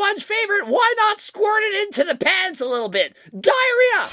everyone's favorite, why not squirt it into the pants a little bit? Diarrhea!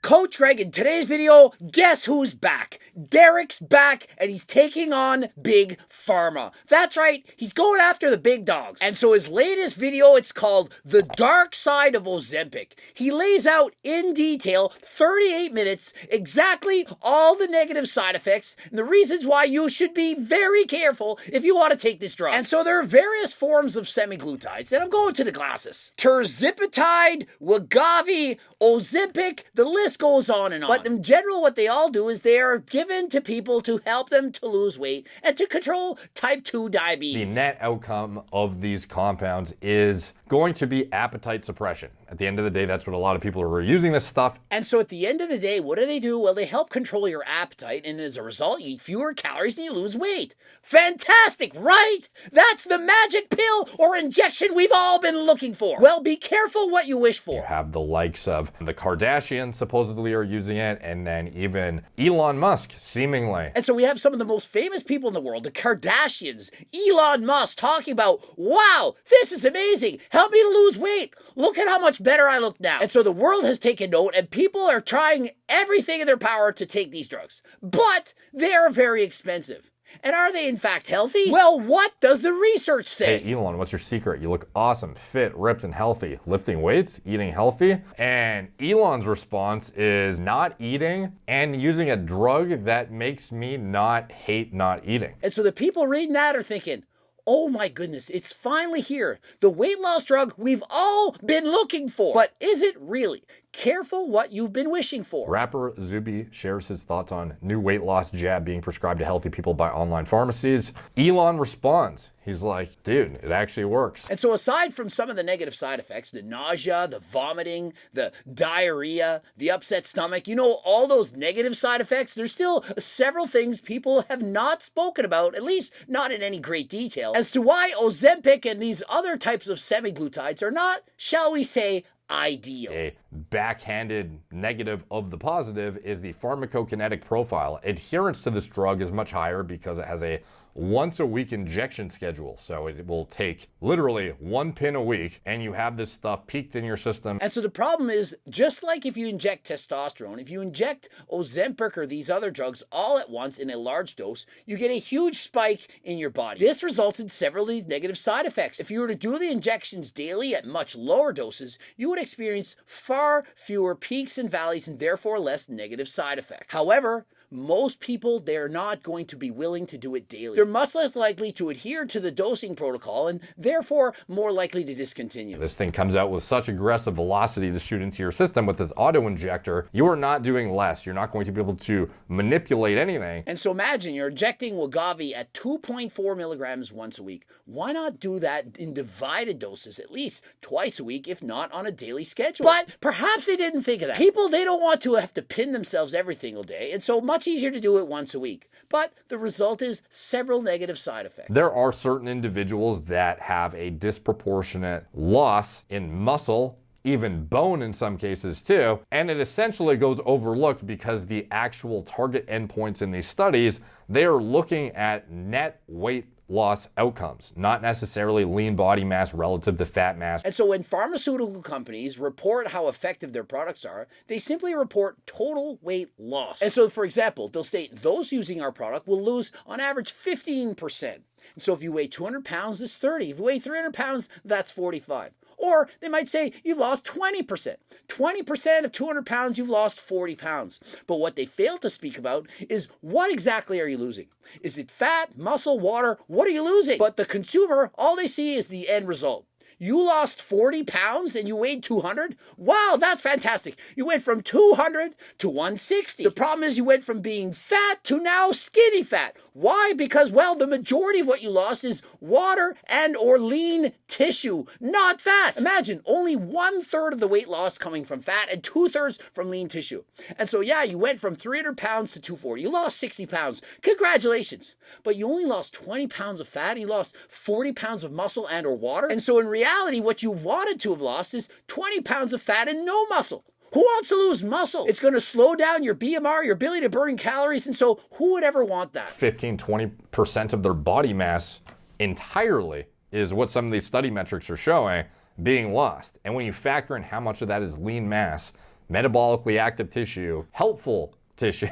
Coach Greg, in today's video, guess who's back? Derek's back, and he's taking on Big Pharma. That's right, he's going after the big dogs. And so his latest video, it's called The Dark Side of Ozempic. He lays out in detail, 38 minutes, exactly all the negative side effects and the reasons why you should be very careful if you want to take this drug. And so there are various forms of semaglutides, and I'm going to the glasses. Tirzepatide, Wegovy, Ozempic, the list goes on and on. But in general, what they all do is they are given to people to help them to lose weight and to control type 2 diabetes. The net outcome of these compounds is going to be appetite suppression. At the end of the day, that's what a lot of people are using this stuff. And so at the end of the day, what do? Well, they help control your appetite, and as a result, you eat fewer calories and you lose weight. Fantastic, right? That's the magic pill or injection we've all been looking for. Well, be careful what you wish for. You have the likes of the Kardashians supposedly are using it, and then even Elon Musk, seemingly. And so we have some of the most famous people in the world, the Kardashians, Elon Musk, talking about, wow, this is amazing. Help me to lose weight. Look at how much better I look now. And so the world has taken note, and people are trying everything in their power to take these drugs. But they are very expensive. And are they in fact healthy? Well, what does the research say? Hey Elon, what's your secret? You look awesome, fit, ripped, and healthy. Lifting weights, eating healthy. And Elon's response is not eating and using a drug that makes me not hate not eating. And so the people reading that are thinking, oh my goodness, it's finally here. The weight loss drug we've all been looking for. But is it really? Careful what you've been wishing for. Rapper Zuby shares his thoughts on new weight loss jab being prescribed to healthy people by online pharmacies. Elon responds. He's like, dude, it actually works. And so aside from some of the negative side effects, the nausea, the vomiting, the diarrhea, the upset stomach, all those negative side effects, there's still several things people have not spoken about, at least not in any great detail, as to why Ozempic and these other types of semaglutides are not, shall we say, ideal. A backhanded negative of the positive is the pharmacokinetic profile. Adherence to this drug is much higher because it has a once-a-week injection schedule. So it will take literally 1 pin a week, and you have this stuff peaked in your system. And so the problem is, just like if you inject testosterone, if you inject Ozempic or these other drugs all at once in a large dose, you get a huge spike in your body. This results in several of these negative side effects. If you were to do the injections daily at much lower doses, you would experience far fewer peaks and valleys and therefore less negative side effects. However, most people, they're not going to be willing to do it daily. They're much less likely to adhere to the dosing protocol and therefore more likely to discontinue. This thing comes out with such aggressive velocity to shoot into your system with this auto-injector, you are not doing less. You're not going to be able to manipulate anything. And so imagine you're injecting Wegovy at 2.4 milligrams once a week. Why not do that in divided doses at least twice a week, if not on a daily schedule? But perhaps they didn't think of that. People, they don't want to have to pin themselves every single day, and so much easier to do it once a week. But the result is several negative side effects. There are certain individuals that have a disproportionate loss in muscle, even bone in some cases too, and it essentially goes overlooked because the actual target endpoints in these studies, they are looking at net weight loss outcomes, not necessarily lean body mass relative to fat mass. And so when pharmaceutical companies report how effective their products are, they simply report total weight loss. And so, for example, they'll state those using our product will lose on average 15%. And so if you weigh 200 pounds, it's 30. If you weigh 300 pounds, that's 45. Or they might say you've lost 20%. 20% of 200 pounds, you've lost 40 pounds. But what they fail to speak about is what exactly are you losing? Is it fat, muscle, water? What are you losing? But the consumer, all they see is the end result. You lost 40 pounds and you weighed 200? Wow, that's fantastic. You went from 200 to 160. The problem is you went from being fat to now skinny fat. Why? Because, well, the majority of what you lost is water and or lean tissue, not fat. Imagine only 1/3 of the weight loss coming from fat and 2/3 from lean tissue. And so, yeah, you went from 300 pounds to 240. You lost 60 pounds. Congratulations. But you only lost 20 pounds of fat. And you lost 40 pounds of muscle and or water. And so in reality, what you wanted to have lost is 20 pounds of fat and no muscle. Who wants to lose muscle? It's going to slow down your BMR, your ability to burn calories, and so who would ever want that? 15-20% of their body mass entirely is what some of these study metrics are showing being lost. And when you factor in how much of that is lean mass, metabolically active tissue, helpful tissue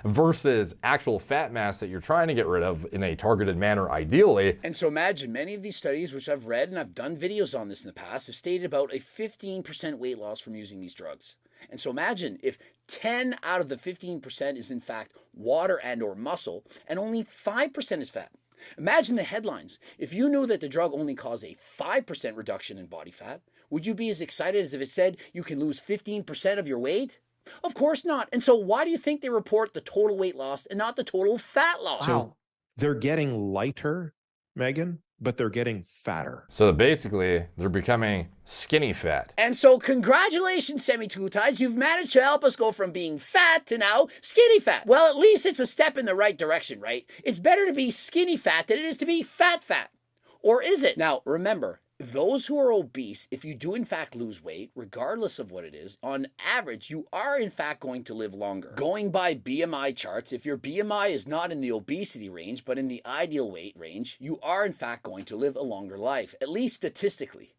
versus actual fat mass that you're trying to get rid of in a targeted manner ideally. And so imagine many of these studies, which I've read and I've done videos on this in the past, have stated about a 15% weight loss from using these drugs. And so imagine if 10 out of the 15% is in fact water and or muscle and only 5% is fat. Imagine the headlines. If you knew that the drug only caused a 5% reduction in body fat, would you be as excited as if it said you can lose 15% of your weight? Of course not. And so why do you think they report the total weight loss and not the total fat loss? So they're getting lighter, Megan, but they're getting fatter. So basically, they're becoming skinny fat. And so congratulations, semaglutides. You've managed to help us go from being fat to now skinny fat. Well, at least it's a step in the right direction, right? It's better to be skinny fat than it is to be fat fat. Or is it? Now, remember, those who are obese, if you do in fact lose weight, regardless of what it is, on average, you are in fact going to live longer. Going by BMI charts, if your BMI is not in the obesity range, but in the ideal weight range, you are in fact going to live a longer life, at least statistically.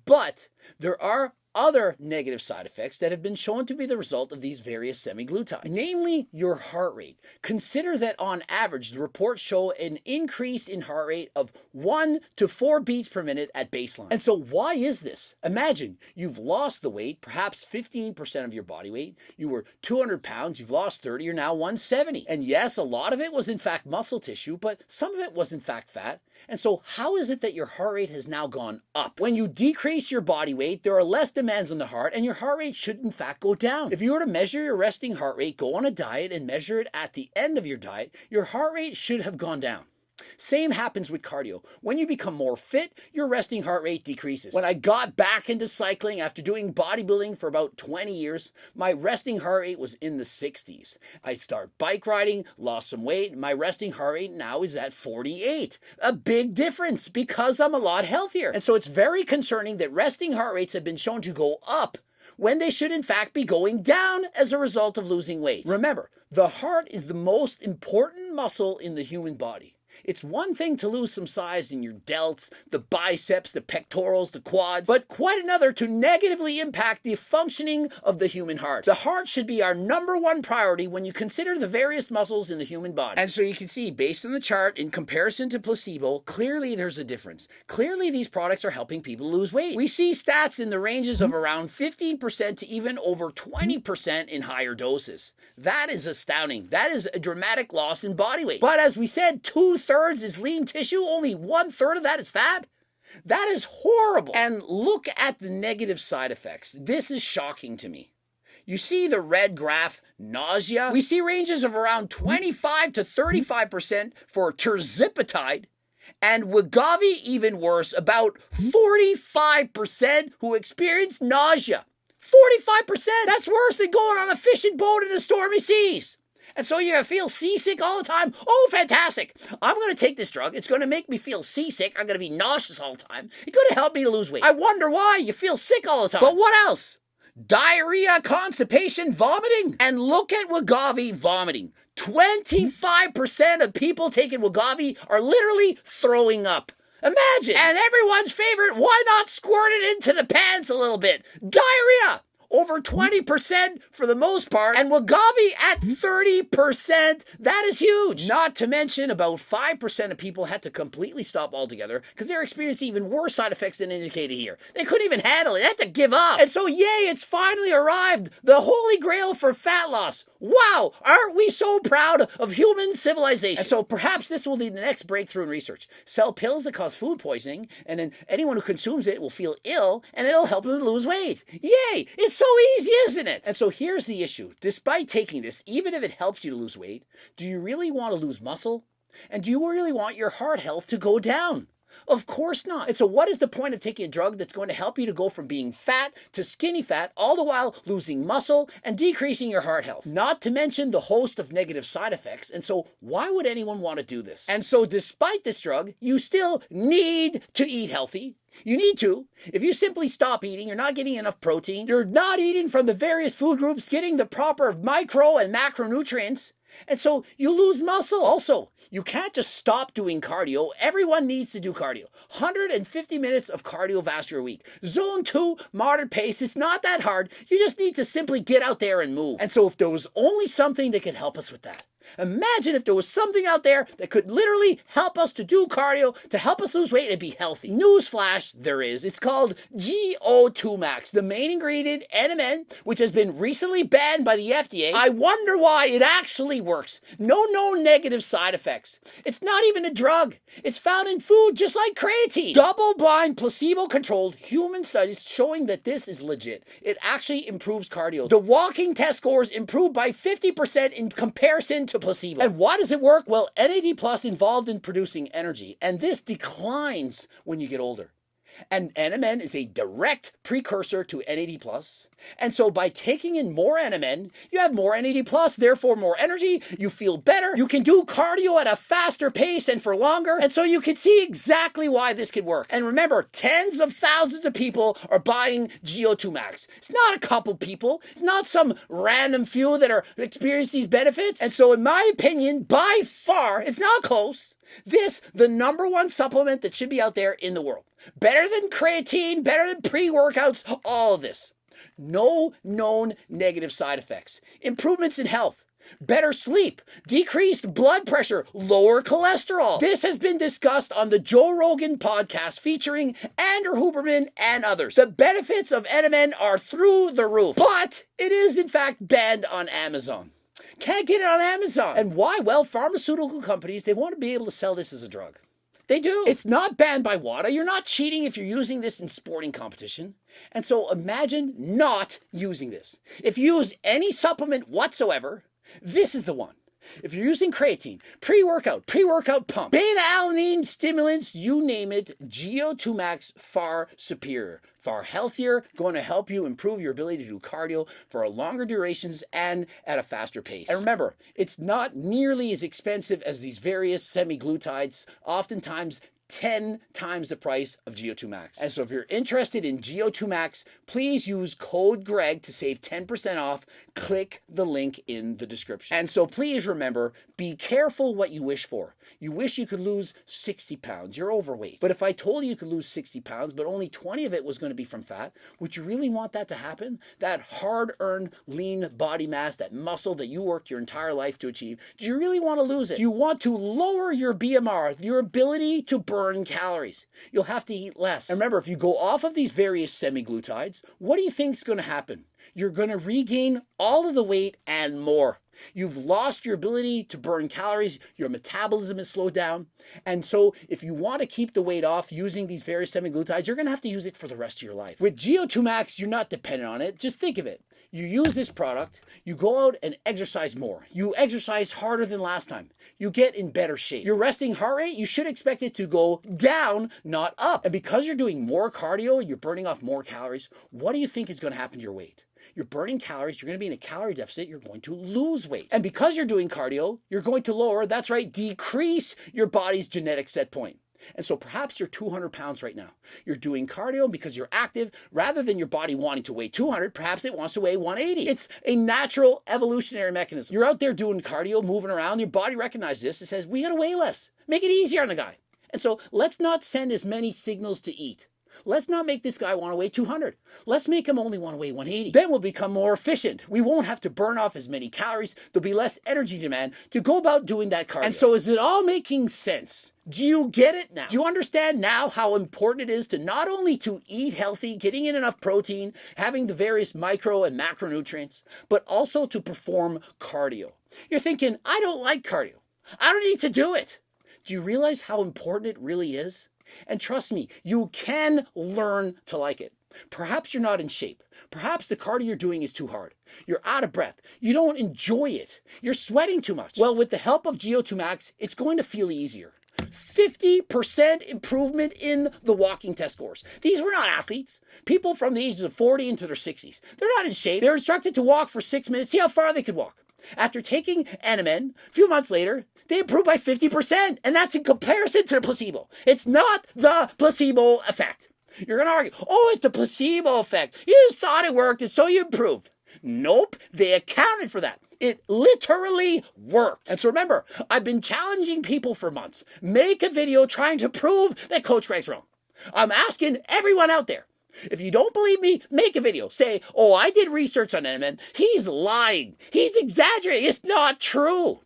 But there are other negative side effects that have been shown to be the result of these various semaglutides, namely your heart rate. Consider that on average, the reports show an increase in heart rate of 1 to 4 beats per minute at baseline. And so why is this? Imagine you've lost the weight, perhaps 15% of your body weight. You were 200 pounds, you've lost 30, you're now 170. And yes, a lot of it was in fact muscle tissue, but some of it was in fact fat. And so how is it that your heart rate has now gone up? When you decrease your body weight, there are less demands on the heart and your heart rate should in fact go down. If you were to measure your resting heart rate, go on a diet and measure it at the end of your diet, your heart rate should have gone down. Same happens with cardio. When you become more fit, your resting heart rate decreases. When I got back into cycling after doing bodybuilding for about 20 years, my resting heart rate was in the 60s. I started bike riding, lost some weight, my resting heart rate now is at 48. A big difference because I'm a lot healthier. And so it's very concerning that resting heart rates have been shown to go up when they should in fact be going down as a result of losing weight. Remember, the heart is the most important muscle in the human body. It's one thing to lose some size in your delts, the biceps, the pectorals, the quads, but quite another to negatively impact the functioning of the human heart. The heart should be our number one priority when you consider the various muscles in the human body. And so you can see, based on the chart, in comparison to placebo, clearly there's a difference. Clearly these products are helping people lose weight. We see stats in the ranges of around 15% to even over 20% in higher doses. That is astounding. That is a dramatic loss in body weight. But as we said, 2/3 is lean tissue, only 1/3 of that is fat. That is horrible. And look at the negative side effects. This is shocking to me. You see the red graph, nausea? We see ranges of around 25 to 35% for tirzepatide, and Wegovy even worse, about 45% who experience nausea. 45%! That's worse than going on a fishing boat in the stormy seas. And so you're going to feel seasick all the time? Oh, fantastic. I'm going to take this drug. It's going to make me feel seasick. I'm going to be nauseous all the time. It's going to help me to lose weight. I wonder why you feel sick all the time. But what else? Diarrhea, constipation, vomiting. And look at Wegovy vomiting. 25% of people taking Wegovy are literally throwing up. Imagine. And everyone's favorite, why not squirt it into the pants a little bit? Diarrhea. Over 20% for the most part, and Wegovy at 30%. That is huge. Not to mention about 5% of people had to completely stop altogether because they're experiencing even worse side effects than indicated here. They couldn't even handle it. They had to give up. And so, yay, it's finally arrived. The holy grail for fat loss. Wow, aren't we so proud of human civilization? And so perhaps this will be the next breakthrough in research. Sell pills that cause food poisoning, and then anyone who consumes it will feel ill, and it'll help them lose weight. Yay, it's so easy, isn't it? And so here's the issue. Despite taking this, even if it helps you to lose weight, do you really want to lose muscle? And do you really want your heart health to go down? Of course not. And so what is the point of taking a drug that's going to help you to go from being fat to skinny fat, all the while losing muscle and decreasing your heart health? Not to mention the host of negative side effects. And so why would anyone want to do this? And so despite this drug, you still need to eat healthy. You need to. If you simply stop eating, you're not getting enough protein, you're not eating from the various food groups, getting the proper micro and macronutrients, and so you lose muscle. Also, you can't just stop doing cardio. Everyone needs to do cardio. 150 minutes of cardiovascular a week. Zone 2, moderate pace. It's not that hard. You just need to simply get out there and move. And so if there was only something that could help us with that, imagine if there was something out there that could literally help us to do cardio, to help us lose weight and be healthy. Newsflash, there is. It's called GO2 Max, the main ingredient, NMN, which has been recently banned by the FDA. I wonder why it actually works. No known negative side effects. It's not even a drug. It's found in food just like creatine. Double-blind, placebo-controlled human studies showing that this is legit. It actually improves cardio. The walking test scores improved by 50% in comparison to placebo. And why does it work? Well, NAD plus involved in producing energy, and this declines when you get older. And NMN is a direct precursor to NAD plus. And so by taking in more NMN, you have more NAD plus, therefore more energy, you feel better, you can do cardio at a faster pace and for longer, and so you can see exactly why this could work. And remember, tens of thousands of people are buying GO2 Max. It's not a couple people, it's not some random few that are experiencing these benefits. And so in my opinion, by far, it's not close, this, the number one supplement that should be out there in the world. Better than creatine, better than pre-workouts, all of this. No known negative side effects. Improvements in health. Better sleep, decreased blood pressure, lower cholesterol. This has been discussed on the Joe Rogan podcast featuring Andrew Huberman and others. The benefits of NMN are through the roof, but it is in fact banned on Amazon. Can't get it on Amazon. And why? Well, pharmaceutical companies, they want to be able to sell this as a drug. They do. It's not banned by WADA. You're not cheating if you're using this in sporting competition. And so imagine not using this. If you use any supplement whatsoever, this is the one. If you're using creatine, pre-workout pump, beta-alanine stimulants, you name it, GO2 Max, far superior, far healthier, going to help you improve your ability to do cardio for longer durations and at a faster pace. And remember, it's not nearly as expensive as these various semaglutides, oftentimes 10 times the price of GO2 Max. And so if you're interested in GO2 Max, please use code GREG to save 10% off. Click the link in the description. And so please remember, be careful what you wish for. You wish you could lose 60 pounds. You're overweight. But if I told you you could lose 60 pounds, but only 20 of it was going to be from fat, would you really want that to happen? That hard-earned lean body mass, that muscle that you worked your entire life to achieve, do you really want to lose it? Do you want to lower your BMR, your ability to burn calories? You'll have to eat less. And remember, if you go off of these various semaglutides, what do you think is going to happen? You're going to regain all of the weight and more. You've lost your ability to burn calories, your metabolism is slowed down, and so if you want to keep the weight off using these various semaglutides, you're going to have to use it for the rest of your life. With GO2 Max, you're not dependent on it. Just think of it. You use this product, you go out and exercise more. You exercise harder than last time. You get in better shape. Your resting heart rate, you should expect it to go down, not up. And because you're doing more cardio, you're burning off more calories, what do you think is going to happen to your weight? You're burning calories, you're going to be in a calorie deficit, you're going to lose weight. And because you're doing cardio, you're going to lower, that's right, decrease your body's genetic set point. And so perhaps you're 200 pounds right now. You're doing cardio because you're active. Rather than your body wanting to weigh 200, perhaps it wants to weigh 180. It's a natural evolutionary mechanism. You're out there doing cardio, moving around. Your body recognizes this. It says, we got to weigh less. Make it easier on the guy. And so let's not send as many signals to eat. Let's not make this guy want to weigh 200. Let's make him only want to weigh 180. Then we'll become more efficient. We won't have to burn off as many calories. There'll be less energy demand to go about doing that cardio. And so is it all making sense? Do you get it now? Do you understand now how important it is to not only to eat healthy, getting in enough protein, having the various micro and macronutrients, but also to perform cardio? You're thinking, I don't like cardio. I don't need to do it. Do you realize how important it really is? And trust me, you can learn to like it. Perhaps you're not in shape. Perhaps the cardio you're doing is too hard. You're out of breath. You don't enjoy it. You're sweating too much. Well, with the help of GO2 Max, it's going to feel easier. 50% improvement in the walking test scores. These were not athletes. People from the ages of 40 into their 60s. They're not in shape. They're instructed to walk for 6 minutes, see how far they could walk. After taking NMN, a few months later, they improved by 50%, and that's in comparison to the placebo. It's not the placebo effect. You're going to argue, oh, it's the placebo effect. You just thought it worked, and so you improved. Nope, they accounted for that. It literally worked. And so remember, I've been challenging people for months. Make a video trying to prove that Coach Greg's wrong. I'm asking everyone out there, if you don't believe me, make a video. Say, oh, I did research on NMN. He's lying. He's exaggerating. It's not true.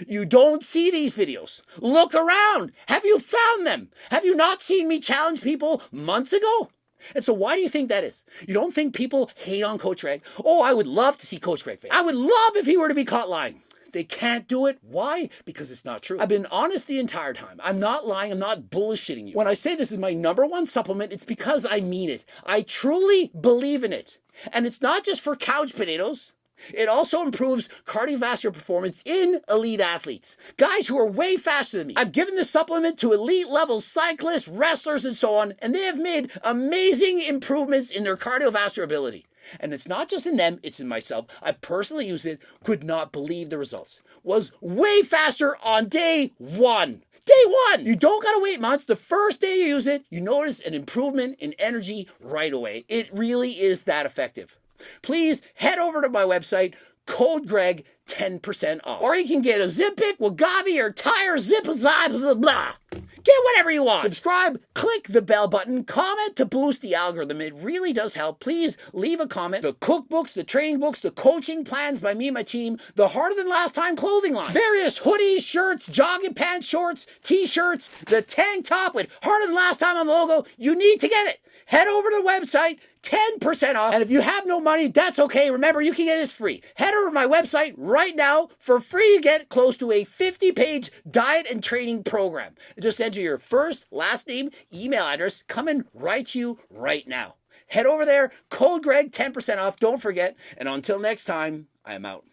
You don't see these videos. Look around. Have you found them? Have you not seen me challenge people months ago? And so why do you think that is? You don't think people hate on Coach Greg? Oh, I would love to see Coach Greg fail. I would love if he were to be caught lying. They can't do it. Why? Because it's not true. I've been honest the entire time. I'm not lying. I'm not bullshitting you. When I say this is my #1 supplement, it's because I mean it. I truly believe in it. And it's not just for couch potatoes. It also improves cardiovascular performance in elite athletes, guys who are way faster than me. I've given this supplement to elite level cyclists, wrestlers, and so on, and they have made amazing improvements in their cardiovascular ability. And it's not just in them, it's in myself. I personally used it, could not believe the results. Was way faster on day 1. Day 1! You don't gotta wait months. The first day you use it, you notice an improvement in energy right away. It really is that effective. Please head over to my website, code Greg, 10% off. Or you can get a Zippic, Wagavi, or Tire Zip, blah, blah, blah. Get whatever you want. Subscribe, click the bell button, comment to boost the algorithm. It really does help. Please leave a comment. The cookbooks, the training books, the coaching plans by me and my team, the Harder Than Last Time clothing line, various hoodies, shirts, jogging pants, shorts, t-shirts, the tank top with Harder Than Last Time on the logo. You need to get it. Head over to the website, 10% off. And if you have no money, that's okay. Remember, you can get this free. Head over to my website right now. For free, you get close to a 50-page diet and training program. Just enter your first, last name, email address. Come and write you right now. Head over there, code Greg, 10% off. Don't forget. And until next time, I am out.